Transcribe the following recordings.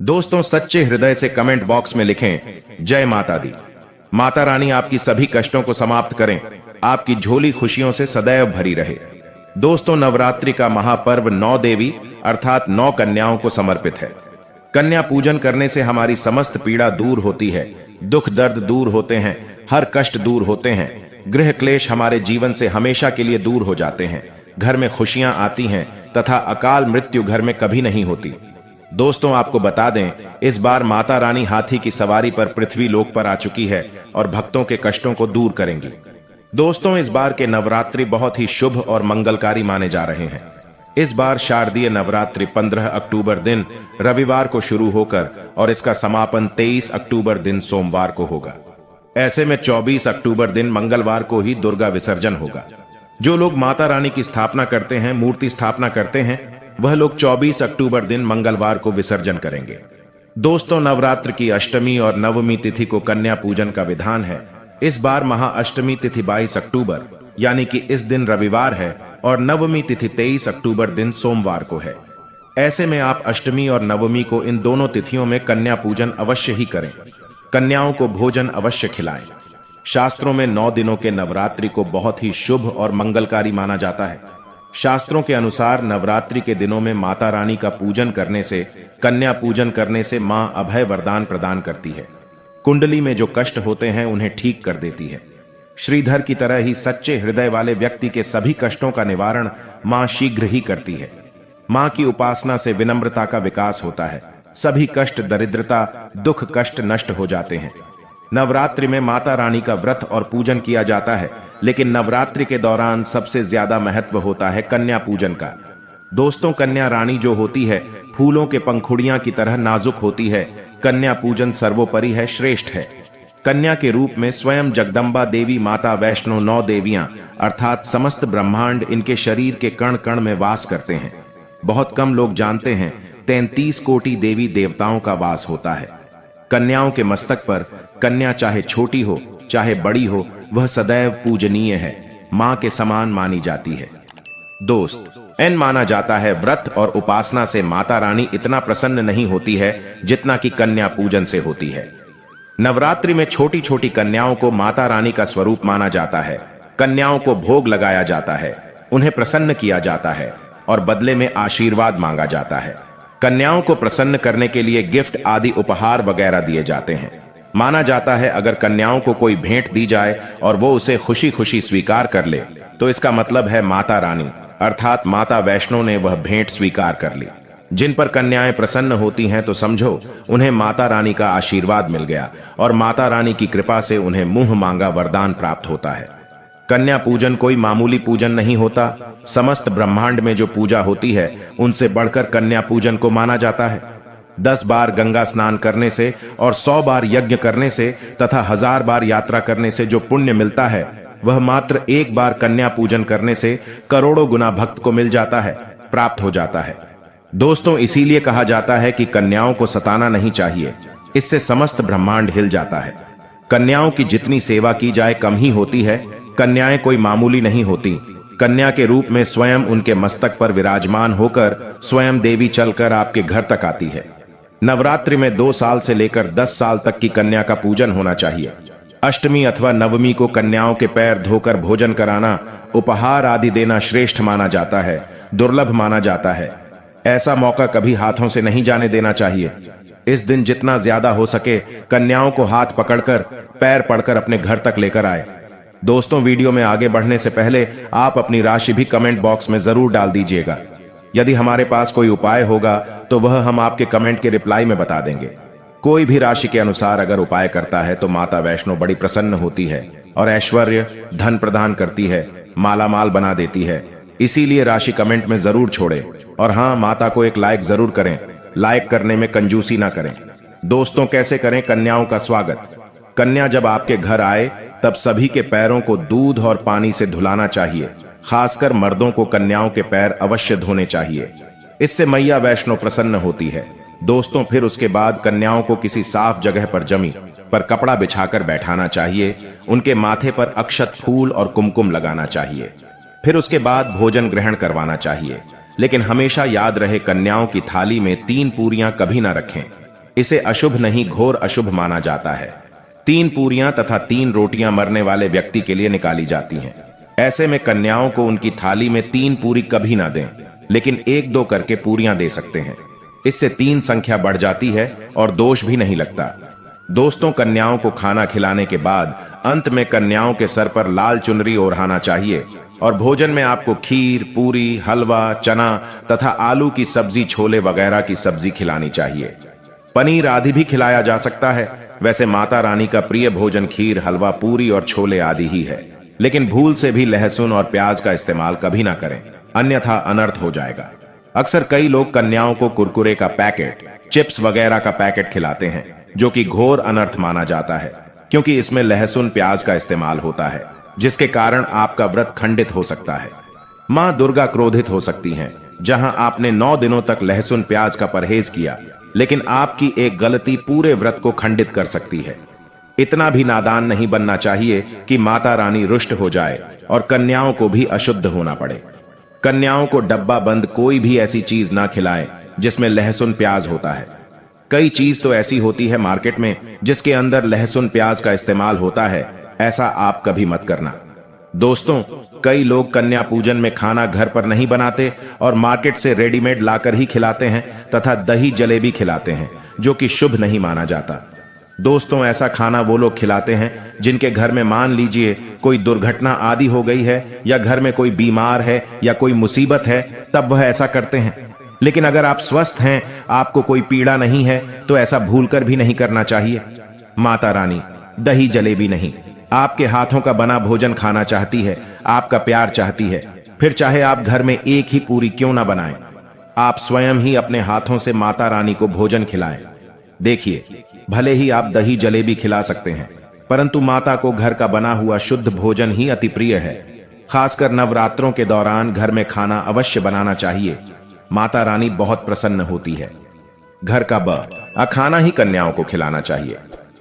दोस्तों, सच्चे हृदय से कमेंट बॉक्स में लिखें जय माता दी। माता रानी आपकी सभी कष्टों को समाप्त करें, आपकी झोली खुशियों से सदैव भरी रहे। दोस्तों, नवरात्रि का महापर्व 9 देवी अर्थात 9 कन्याओं को समर्पित है। कन्या पूजन करने से हमारी समस्त पीड़ा दूर होती है, दुख दर्द दूर होते हैं, हर कष्ट दूर होते हैं, गृह क्लेश हमारे जीवन से हमेशा के लिए दूर हो जाते हैं, घर में खुशियां आती हैं तथा अकाल मृत्यु घर में कभी नहीं होती। दोस्तों, आपको बता दें, इस बार माता रानी हाथी की सवारी पर पृथ्वी लोक पर आ चुकी है और भक्तों के कष्टों को दूर करेंगी। दोस्तों, इस बार के नवरात्रि बहुत ही शुभ और मंगलकारी माने जा रहे हैं। इस बार शारदीय नवरात्रि 15 अक्टूबर दिन रविवार को शुरू होकर और इसका समापन 23 अक्टूबर दिन सोमवार को होगा। ऐसे में 24 अक्टूबर दिन मंगलवार को ही दुर्गा विसर्जन होगा। जो लोग माता रानी की स्थापना करते हैं, मूर्ति स्थापना करते हैं, वह लोग 24 अक्टूबर दिन मंगलवार को विसर्जन करेंगे। दोस्तों, नवरात्र की अष्टमी और नवमी तिथि को कन्या पूजन का विधान है। इस बार महाअष्टमी तिथि 22 अक्टूबर यानी कि इस दिन रविवार है और नवमी तिथि 23 अक्टूबर दिन सोमवार को है। ऐसे में आप अष्टमी और नवमी को इन दोनों तिथियों में कन्या पूजन अवश्य ही करें। कन्याओं को भोजन अवश्य खिलाएं। शास्त्रों में 9 दिनों के नवरात्रि को बहुत ही शुभ और मंगलकारी माना जाता है। शास्त्रों के अनुसार नवरात्रि के दिनों में माता रानी का पूजन करने से, कन्या पूजन करने से मां अभय वरदान प्रदान करती है। कुंडली में जो कष्ट होते हैं उन्हें ठीक कर देती है। श्रीधर की तरह ही सच्चे हृदय वाले व्यक्ति के सभी कष्टों का निवारण मां शीघ्र ही करती है। मां की उपासना से विनम्रता का विकास होता है। सभी कष्ट, दरिद्रता, दुख, कष्ट नष्ट हो जाते हैं। नवरात्रि में माता रानी का व्रत और पूजन किया जाता है, लेकिन नवरात्रि के दौरान सबसे ज्यादा महत्व होता है कन्या पूजन का। दोस्तों, कन्या रानी जो होती है फूलों के पंखुड़ियां की तरह नाजुक होती है। कन्या पूजन सर्वोपरि है, श्रेष्ठ है। कन्या के रूप में स्वयं जगदम्बा देवी माता वैष्णो 9 देवियां अर्थात समस्त ब्रह्मांड इनके शरीर के कण कण में वास करते हैं। बहुत कम लोग जानते हैं 33 कोटि देवी देवताओं का वास होता है। कन्याओं के मस्तक पर कन्या चाहे छोटी हो चाहे बड़ी हो, वह सदैव पूजनीय है, मां के समान मानी जाती है। दोस्त, एन माना जाता है व्रत और उपासना से माता रानी इतना प्रसन्न नहीं होती है जितना कि कन्या पूजन से होती है। नवरात्रि में छोटी छोटी कन्याओं को माता रानी का स्वरूप माना जाता है। कन्याओं को भोग लगाया जाता है, उन्हें प्रसन्न किया जाता है और बदले में आशीर्वाद मांगा जाता है। कन्याओं को प्रसन्न करने के लिए गिफ्ट आदि उपहार वगैरह दिए जाते हैं। माना जाता है अगर कन्याओं को कोई भेंट दी जाए और वो उसे खुशी खुशी स्वीकार कर ले तो इसका मतलब है माता रानी अर्थात माता वैष्णो ने वह भेंट स्वीकार कर ली। जिन पर कन्याएं प्रसन्न होती हैं तो समझो उन्हें माता रानी का आशीर्वाद मिल गया और माता रानी की कृपा से उन्हें मुंह मांगा वरदान प्राप्त होता है। कन्या पूजन कोई मामूली पूजन नहीं होता। समस्त ब्रह्मांड में जो पूजा होती है उनसे बढ़कर कन्या पूजन को माना जाता है। 10 बार गंगा स्नान करने से और 100 बार यज्ञ करने से तथा 1000 बार यात्रा करने से जो पुण्य मिलता है वह मात्र 1 बार कन्या पूजन करने से करोड़ों गुना भक्त को मिल जाता है, प्राप्त हो जाता है। दोस्तों, इसीलिए कहा जाता है कि कन्याओं को सताना नहीं चाहिए, इससे समस्त ब्रह्मांड हिल जाता है। कन्याओं की जितनी सेवा की जाए कम ही होती है। कन्याएं कोई मामूली नहीं होती। कन्या के रूप में स्वयं उनके मस्तक पर विराजमान होकर स्वयं देवी चलकर आपके घर तक आती है। नवरात्रि में 2 साल से लेकर 10 साल तक की कन्या का पूजन होना चाहिए। अष्टमी अथवा नवमी को कन्याओं के पैर धोकर भोजन कराना, उपहार आदि देना श्रेष्ठ माना जाता है, दुर्लभ माना जाता है। ऐसा मौका कभी हाथों से नहीं जाने देना चाहिए। इस दिन जितना ज्यादा हो सके कन्याओं को हाथ पकड़कर, पैर पड़कर अपने घर तक लेकर आए। दोस्तों, वीडियो में आगे बढ़ने से पहले आप अपनी राशि भी कमेंट बॉक्स में जरूर डाल दीजिएगा। यदि हमारे पास कोई उपाय होगा तो वह हम आपके कमेंट के रिप्लाई में बता देंगे। कोई भी राशि के अनुसार अगर उपाय करता है तो माता वैष्णो बड़ी प्रसन्न होती है और ऐश्वर्य, धन प्रदान करती है, मालामाल बना देती है। इसीलिए राशि कमेंट में जरूर छोड़े और हाँ, माता को एक लाइक जरूर करें। लाइक करने में कंजूसी ना करें। दोस्तों, कैसे करें कन्याओं का स्वागत? कन्या जब आपके घर आए तब सभी के पैरों को दूध और पानी से धुलाना चाहिए। खासकर मर्दों को कन्याओं के पैर अवश्य धोने चाहिए। इससे मैया वैष्णो प्रसन्न होती है। दोस्तों, फिर उसके बाद कन्याओं को किसी साफ जगह पर जमी पर कपड़ा बिछाकर बैठाना चाहिए। उनके माथे पर अक्षत, फूल और कुमकुम लगाना चाहिए। फिर उसके बाद भोजन ग्रहण करवाना चाहिए। लेकिन हमेशा याद रहे, कन्याओं की थाली में 3 पूरियां कभी ना रखें। इसे अशुभ नहीं घोर अशुभ माना जाता है। 3 पूरियां तथा 3 रोटियां मरने वाले व्यक्ति के लिए निकाली जाती हैं। ऐसे में कन्याओं को उनकी थाली में 3 पूरी कभी ना दें, लेकिन 1-2 करके पूरियां दे सकते हैं। इससे 3 संख्या बढ़ जाती है और दोष भी नहीं लगता। दोस्तों, कन्याओं को खाना खिलाने के बाद अंत में कन्याओं के सर पर लाल चुनरी ओढ़ाना चाहिए और भोजन में आपको खीर, पूरी, हलवा, चना तथा आलू की सब्जी, छोले वगैरह की सब्जी खिलानी चाहिए। पनीर आदि भी खिलाया जा सकता है। वैसे माता रानी का प्रिय भोजन खीर, हलवा, पूरी और छोले आदि ही है, लेकिन भूल से भी लहसुन और प्याज का इस्तेमाल कभी ना करें, अन्यथा अनर्थ हो जाएगा। अक्सर कई लोग कन्याओं को कुरकुरे का पैकेट, चिप्स वगैरह का पैकेट खिलाते हैं, जो कि घोर अनर्थ माना जाता है, क्योंकि इसमें लहसुन प्याज का इस्तेमाल होता है, जिसके कारण आपका व्रत खंडित हो सकता है। मां दुर्गा क्रोधित हो सकती हैं। जहां आपने 9 दिनों तक लहसुन प्याज का परहेज किया, लेकिन आपकी एक गलती पूरे व्रत को खंडित कर सकती है। इतना भी नादान नहीं बनना चाहिए कि माता रानी रुष्ट हो जाए और कन्याओं को भी अशुद्ध होना पड़े। कन्याओं को डब्बा बंद कोई भी ऐसी चीज ना खिलाएं जिसमें लहसुन प्याज होता है। कई चीज तो ऐसी होती है मार्केट में जिसके अंदर लहसुन प्याज का इस्तेमाल होता है, ऐसा आप कभी मत करना। दोस्तों, कई लोग कन्या पूजन में खाना घर पर नहीं बनाते और मार्केट से रेडीमेड लाकर ही खिलाते हैं तथा दही जलेबी खिलाते हैं, जो कि शुभ नहीं माना जाता। दोस्तों, ऐसा खाना वो लोग खिलाते हैं जिनके घर में मान लीजिए कोई दुर्घटना आदि हो गई है या घर में कोई बीमार है या कोई मुसीबत है, तब वह ऐसा करते हैं। लेकिन अगर आप स्वस्थ हैं, आपको कोई पीड़ा नहीं है, तो ऐसा भूलकर भी नहीं करना चाहिए। माता रानी दही जलेबी नहीं, आपके हाथों का बना भोजन खाना चाहती है, आपका प्यार चाहती है। फिर चाहे आप घर में एक ही पूरी क्यों ना बनाएं, आप स्वयं ही अपने हाथों से माता रानी को भोजन खिलाएं। देखिए, भले ही आप दही जलेबी खिला सकते हैं, परंतु माता को घर का बना हुआ शुद्ध भोजन ही अति प्रिय है। खासकर नवरात्रों के दौरान घर में खाना अवश्य बनाना चाहिए। माता रानी बहुत प्रसन्न होती है। घर का खाना ही कन्याओं को खिलाना चाहिए।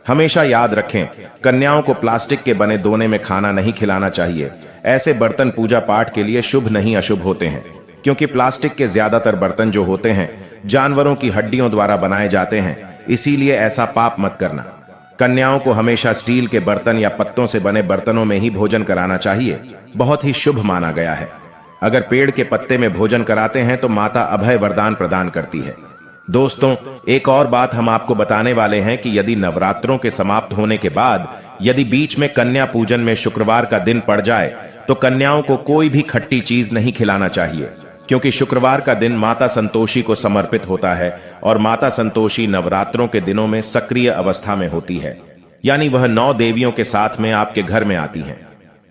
हमेशा याद रखें, कन्याओं को प्लास्टिक के बने दोने में खाना नहीं खिलाना चाहिए। ऐसे बर्तन पूजा पाठ के लिए शुभ नहीं अशुभ होते हैं, क्योंकि प्लास्टिक के ज्यादातर बर्तन जो होते हैं जानवरों की हड्डियों द्वारा बनाए जाते हैं, इसीलिए ऐसा पाप मत करना। कन्याओं को हमेशा स्टील के बर्तन या पत्तों से बने बर्तनों में ही भोजन कराना चाहिए, बहुत ही शुभ माना गया है। अगर पेड़ के पत्ते में भोजन कराते हैं तो माता अभय वरदान प्रदान करती है। दोस्तों, एक और बात हम आपको बताने वाले हैं कि यदि नवरात्रों के समाप्त होने के बाद यदि बीच में कन्या पूजन में शुक्रवार का दिन पड़ जाए तो कन्याओं को कोई भी खट्टी चीज नहीं खिलाना चाहिए, क्योंकि शुक्रवार का दिन माता संतोषी को समर्पित होता है और माता संतोषी नवरात्रों के दिनों में सक्रिय अवस्था में होती है, यानी वह 9 देवियों के साथ में आपके घर में आती हैं।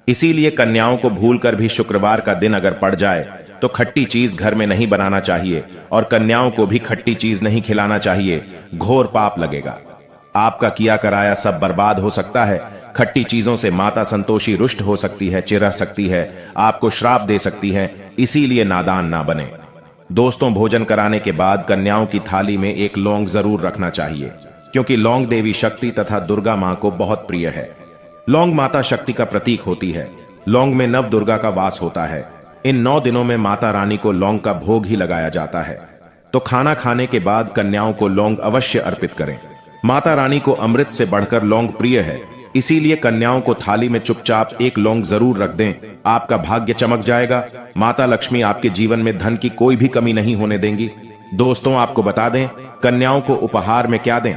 इसीलिए कन्याओं को भूलकर भी शुक्रवार का दिन अगर पड़ जाए तो खट्टी चीज घर में नहीं बनाना चाहिए और कन्याओं को भी खट्टी चीज नहीं खिलाना चाहिए। घोर पाप लगेगा, आपका किया कराया सब बर्बाद हो सकता है। खट्टी चीजों से माता संतोषी रुष्ट हो सकती है, चिरह सकती है, आपको श्राप दे सकती है, इसीलिए नादान ना बने। दोस्तों, भोजन कराने के बाद कन्याओं की थाली में एक लौंग जरूर रखना चाहिए, क्योंकि लौंग देवी शक्ति तथा दुर्गा मां को बहुत प्रिय है। लौंग माता शक्ति का प्रतीक होती है। लौंग में नव दुर्गा का वास होता है। इन 9 दिनों में माता रानी को लौंग का भोग ही लगाया जाता है, तो खाना खाने के बाद कन्याओं को लौंग अवश्य अर्पित करें। माता रानी को अमृत से बढ़कर लौंग प्रिय है, इसीलिए कन्याओं को थाली में चुपचाप एक लौंग जरूर रख दें। आपका भाग्य चमक जाएगा। माता लक्ष्मी आपके जीवन में धन की कोई भी कमी नहीं होने देंगी। दोस्तों, आपको बता दें, कन्याओं को उपहार में क्या दें।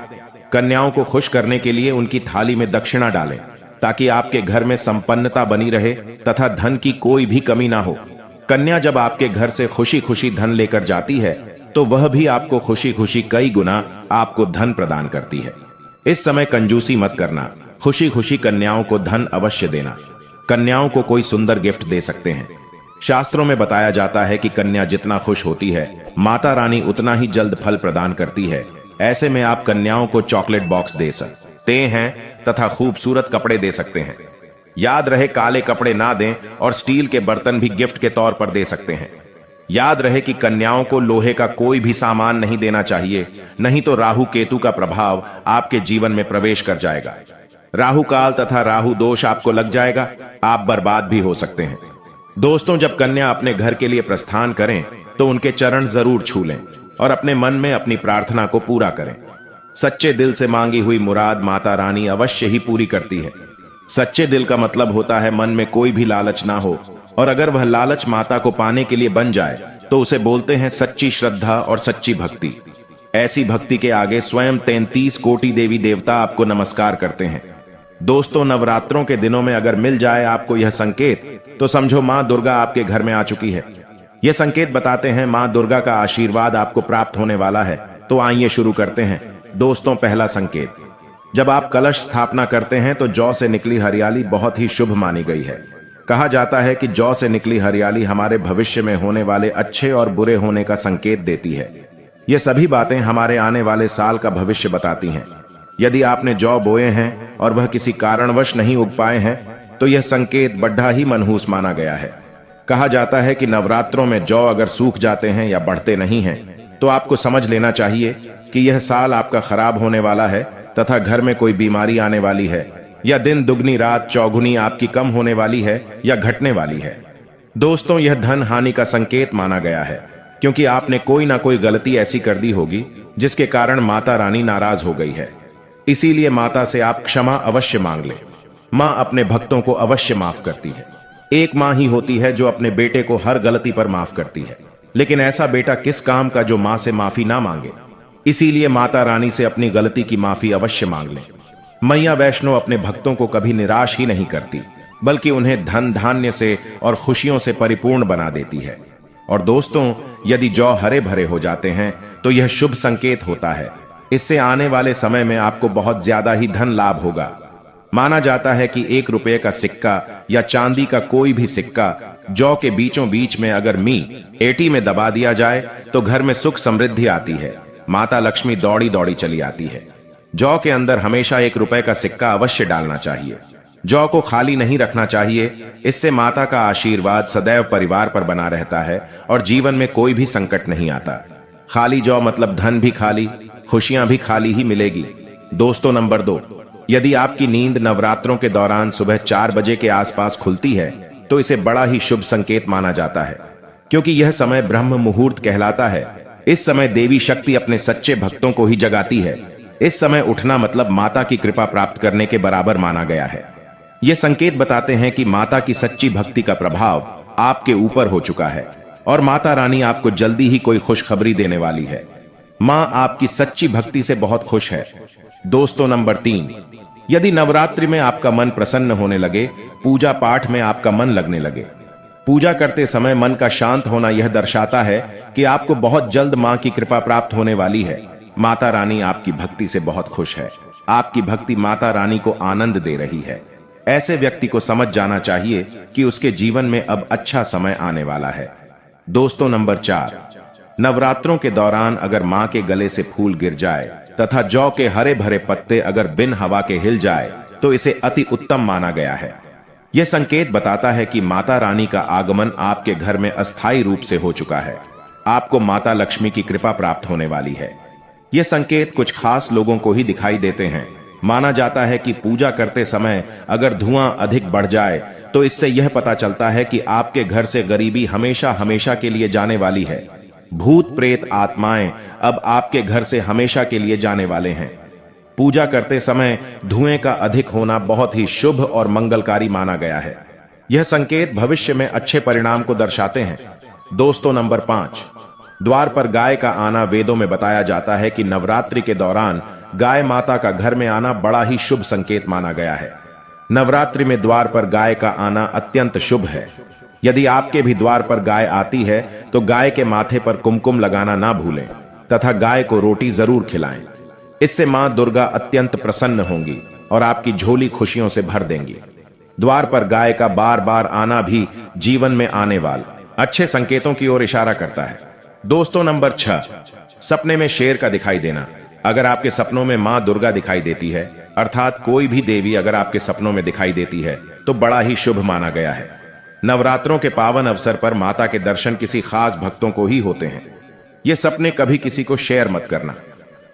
कन्याओं को खुश करने के लिए उनकी थाली में दक्षिणा डालें, ताकि आपके घर में संपन्नता बनी रहे तथा धन की कोई भी कमी ना हो। कन्या जब आपके घर से खुशी खुशी धन लेकर जाती है तो वह भी आपको खुशी खुशी कई गुना आपको धन प्रदान करती है। इस समय कंजूसी मत करना, खुशी खुशी कन्याओं को धन अवश्य देना। कन्याओं को कोई सुंदर गिफ्ट दे सकते हैं। शास्त्रों में बताया जाता है कि कन्या जितना खुश होती है, माता रानी उतना ही जल्द फल प्रदान करती है। ऐसे में आप कन्याओं को चॉकलेट बॉक्स दे सकते हैं तथा खूबसूरत कपड़े दे सकते हैं। याद रहे, काले कपड़े ना दें और स्टील के बर्तन भी गिफ्ट के तौर पर दे सकते हैं। याद रहे कि कन्याओं को लोहे का कोई भी सामान नहीं देना चाहिए, नहीं तो राहु केतु का प्रभाव आपके जीवन में प्रवेश कर जाएगा। राहु काल तथा राहु दोष आपको लग जाएगा, आप बर्बाद भी हो सकते हैं। दोस्तों, जब कन्या अपने घर के लिए प्रस्थान करें तो उनके चरण जरूर छू लें और अपने मन में अपनी प्रार्थना को पूरा करें। सच्चे दिल से मांगी हुई मुराद माता रानी अवश्य ही पूरी करती है। सच्चे दिल का मतलब होता है मन में कोई भी लालच ना हो, और अगर वह लालच माता को पाने के लिए बन जाए तो उसे बोलते हैं सच्ची श्रद्धा और सच्ची भक्ति। ऐसी भक्ति के आगे स्वयं 33 कोटि देवी देवता आपको नमस्कार करते हैं। दोस्तों, नवरात्रों के दिनों में अगर मिल जाए आपको यह संकेत तो समझो मां दुर्गा आपके घर में आ चुकी है। यह संकेत बताते हैं मां दुर्गा का आशीर्वाद आपको प्राप्त होने वाला है। तो आइए शुरू करते हैं। दोस्तों, पहला संकेत, जब आप कलश स्थापना करते हैं तो जौ से निकली हरियाली बहुत ही शुभ मानी गई है। कहा जाता है कि जौ से निकली हरियाली हमारे भविष्य में होने वाले अच्छे और बुरे होने का संकेत देती है। ये सभी बातें हमारे आने वाले साल का भविष्य बताती हैं। यदि आपने जौ बोए हैं और वह किसी कारणवश नहीं उग पाए हैं तो यह संकेत बड़ा ही मनहूस माना गया है। कहा जाता है कि नवरात्रों में जौ अगर सूख जाते हैं या बढ़ते नहीं हैं तो आपको समझ लेना चाहिए कि यह साल आपका खराब होने वाला है तथा घर में कोई बीमारी आने वाली है, या दिन दुगनी रात चौगुनी आपकी कम होने वाली है या घटने वाली है। दोस्तों, यह धन हानि का संकेत माना गया है, क्योंकि आपने कोई ना कोई गलती ऐसी कर दी होगी जिसके कारण माता रानी नाराज हो गई है। इसीलिए माता से आप क्षमा अवश्य मांग लें। मां अपने भक्तों को अवश्य माफ करती है। एक मां ही होती है जो अपने बेटे को हर गलती पर माफ करती है, लेकिन ऐसा बेटा किस काम का जो मां से माफी ना मांगे। इसीलिए माता रानी से अपनी गलती की माफी अवश्य मांग लें। मैया वैष्णो अपने भक्तों को कभी निराश ही नहीं करती, बल्कि उन्हें धन धान्य से और खुशियों से परिपूर्ण बना देती है। और दोस्तों, यदि जौ हरे भरे हो जाते हैं तो यह शुभ संकेत होता है। इससे आने वाले समय में आपको बहुत ज्यादा ही धन लाभ होगा। माना जाता है कि 1 रुपये का सिक्का या चांदी का कोई भी सिक्का जौ के बीचों बीच में अगर एटी में दबा दिया जाए तो घर में सुख समृद्धि आती है। माता लक्ष्मी दौड़ी दौड़ी चली आती है। जौ के अंदर हमेशा 1 रुपये का सिक्का अवश्य डालना चाहिए। जौ को खाली नहीं रखना चाहिए। इससे माता का आशीर्वाद सदैव परिवार पर बना रहता है और जीवन में कोई भी संकट नहीं आता। खाली जौ मतलब धन भी खाली, खुशियां भी खाली ही मिलेगी। दोस्तों, नंबर 2, यदि आपकी नींद नवरात्रों के दौरान सुबह 4 बजे के आसपास खुलती है तो इसे बड़ा ही शुभ संकेत माना जाता है, क्योंकि यह समय ब्रह्म मुहूर्त कहलाता है। इस समय देवी शक्ति अपने सच्चे भक्तों को ही जगाती है। इस समय उठना मतलब माता की कृपा प्राप्त करने के बराबर माना गया है। ये संकेत बताते हैं कि माता की सच्ची भक्ति का प्रभाव आपके ऊपर हो चुका है और माता रानी आपको जल्दी ही कोई खुशखबरी देने वाली है। मां आपकी सच्ची भक्ति से बहुत खुश है। दोस्तों, नंबर 3, यदि नवरात्रि में आपका मन प्रसन्न होने लगे, पूजा पाठ में आपका मन लगने लगे। पूजा करते समय मन का शांत होना यह दर्शाता है कि आपको बहुत जल्द मां की कृपा प्राप्त होने वाली है। माता रानी आपकी भक्ति से बहुत खुश है। आपकी भक्ति माता रानी को आनंद दे रही है। ऐसे व्यक्ति को समझ जाना चाहिए कि उसके जीवन में अब अच्छा समय आने वाला है। दोस्तों, नंबर 4, नवरात्रों के दौरान अगर मां के गले से फूल गिर जाए तथा जौ के हरे भरे पत्ते अगर बिन हवा के हिल जाए तो इसे अति उत्तम माना गया है। यह संकेत बताता है कि माता रानी का आगमन आपके घर में अस्थायी रूप से हो चुका है। आपको माता लक्ष्मी की कृपा प्राप्त होने वाली है। यह संकेत कुछ खास लोगों को ही दिखाई देते हैं। माना जाता है कि पूजा करते समय अगर धुआं अधिक बढ़ जाए तो इससे यह पता चलता है कि आपके घर से गरीबी हमेशा हमेशा के लिए जाने वाली है। भूत प्रेत आत्माएं अब आपके घर से हमेशा के लिए जाने वाले हैं। पूजा करते समय धुएं का अधिक होना बहुत ही शुभ और मंगलकारी माना गया है। यह संकेत भविष्य में अच्छे परिणाम को दर्शाते हैं। दोस्तों, नंबर 5, द्वार पर गाय का आना वेदों में बताया जाता है कि नवरात्रि के दौरान गाय माता का घर में आना बड़ा ही शुभ संकेत माना गया है। नवरात्रि में द्वार पर गाय का आना अत्यंत शुभ है। यदि आपके भी द्वार पर गाय आती है तो गाय के माथे पर कुमकुम लगाना ना भूलें तथा गाय को रोटी जरूर खिलाएं। इससे मां दुर्गा अत्यंत प्रसन्न होंगी और आपकी झोली खुशियों से भर देंगी। द्वार पर गाय का बार बार आना भी जीवन में आने वाले अच्छे संकेतों की ओर इशारा करता है। दोस्तों, नंबर 6, सपने में शेर का दिखाई देना। अगर आपके सपनों में मां दुर्गा दिखाई देती है, अर्थात कोई भी देवी अगर आपके सपनों में दिखाई देती है तो बड़ा ही शुभ माना गया है। नवरात्रों के पावन अवसर पर माता के दर्शन किसी खास भक्तों को ही होते हैं। ये सपने कभी किसी को शेयर मत करना।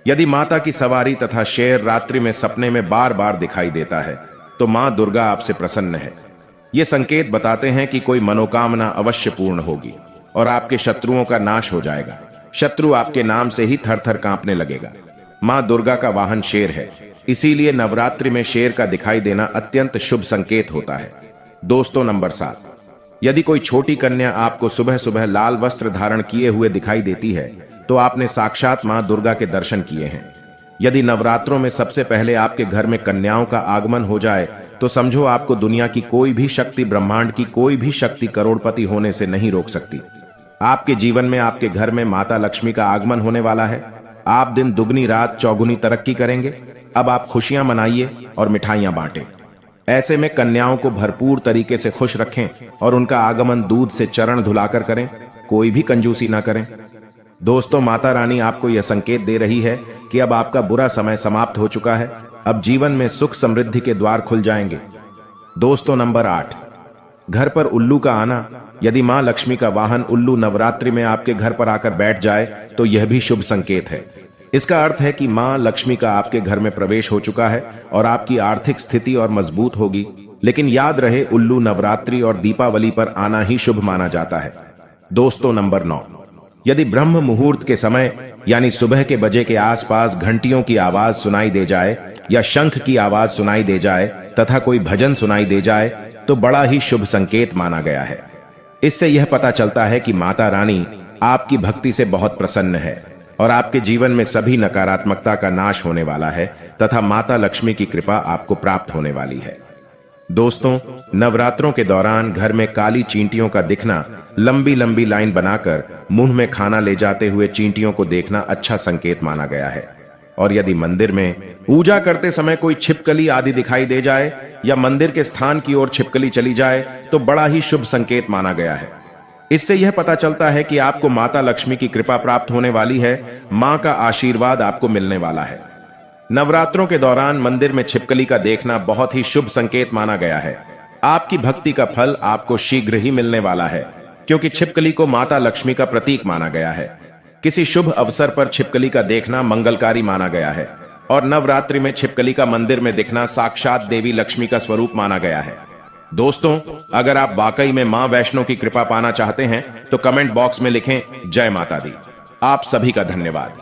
यदि माता की सवारी तथा शेर रात्रि में सपने में बार बार दिखाई देता है तो मां दुर्गा आपसे प्रसन्न है। ये संकेत बताते हैं कि कोई मनोकामना अवश्य पूर्ण होगी और आपके शत्रुओं का नाश हो जाएगा। शत्रु आपके नाम से ही थर थर कांपने लगेगा। मां दुर्गा का वाहन शेर है, इसीलिए नवरात्रि में शेर का दिखाई देना अत्यंत शुभ संकेत होता है। दोस्तों नंबर 7, यदि कोई छोटी कन्या आपको सुबह सुबह लाल वस्त्र धारण किए हुए दिखाई देती है तो आपने साक्षात मां दुर्गा के दर्शन किए हैं। यदि नवरात्रों में सबसे पहले आपके घर में कन्याओं का आगमन हो जाए तो समझो आपको दुनिया की कोई भी शक्ति, ब्रह्मांड की कोई भी शक्ति करोड़पति होने से नहीं रोक सकती। आपके जीवन में, आपके घर में माता लक्ष्मी का आगमन होने वाला है। आप दिन दुगनी रात चौगुनी तरक्की करेंगे। अब आप खुशियां मनाइए और मिठाइयां बांटें। ऐसे में कन्याओं को भरपूर तरीके से खुश रखें और उनका आगमन दूध से चरण धुलाकर करें, कोई भी कंजूसी ना करें। दोस्तों, माता रानी आपको यह संकेत दे रही है कि अब आपका बुरा समय समाप्त हो चुका है। अब जीवन में सुख समृद्धि के द्वार खुल जाएंगे। दोस्तों नंबर 8, घर पर उल्लू का आना। यदि मां लक्ष्मी का वाहन उल्लू नवरात्रि में आपके घर पर आकर बैठ जाए तो यह भी शुभ संकेत है। इसका अर्थ है कि मां लक्ष्मी का आपके घर में प्रवेश हो चुका है और आपकी आर्थिक स्थिति और मजबूत होगी। लेकिन याद रहे, उल्लू नवरात्रि और दीपावली पर आना ही शुभ माना जाता है। दोस्तों नंबर 9, यदि ब्रह्म मुहूर्त के समय यानी सुबह के बजे के आसपास घंटियों की आवाज सुनाई दे जाए या शंख की आवाज सुनाई दे जाए तथा कोई भजन सुनाई दे जाए तो बड़ा ही शुभ संकेत माना गया है। इससे यह पता चलता है कि माता रानी आपकी भक्ति से बहुत प्रसन्न है और आपके जीवन में सभी नकारात्मकता का नाश होने वाला है तथा माता लक्ष्मी की कृपा आपको प्राप्त होने वाली है। दोस्तों, नवरात्रों के दौरान घर में काली चींटियों का दिखना, लंबी लंबी लाइन बनाकर मुंह में खाना ले जाते हुए चींटियों को देखना अच्छा संकेत माना गया है। और यदि मंदिर में पूजा करते समय कोई छिपकली आदि दिखाई दे जाए या मंदिर के स्थान की ओर छिपकली चली जाए तो बड़ा ही शुभ संकेत माना गया है। इससे यह पता चलता है कि आपको माता लक्ष्मी की कृपा प्राप्त होने वाली है, मां का आशीर्वाद आपको मिलने वाला है। नवरात्रों के दौरान मंदिर में छिपकली का देखना बहुत ही शुभ संकेत माना गया है। आपकी भक्ति का फल आपको शीघ्र ही मिलने वाला है, क्योंकि छिपकली को माता लक्ष्मी का प्रतीक माना गया है। किसी शुभ अवसर पर छिपकली का देखना मंगलकारी माना गया है और नवरात्रि में छिपकली का मंदिर में दिखना साक्षात देवी लक्ष्मी का स्वरूप माना गया है। दोस्तों, अगर आप वाकई में मां वैष्णो की कृपा पाना चाहते हैं तो कमेंट बॉक्स में लिखें जय माता दी। आप सभी का धन्यवाद।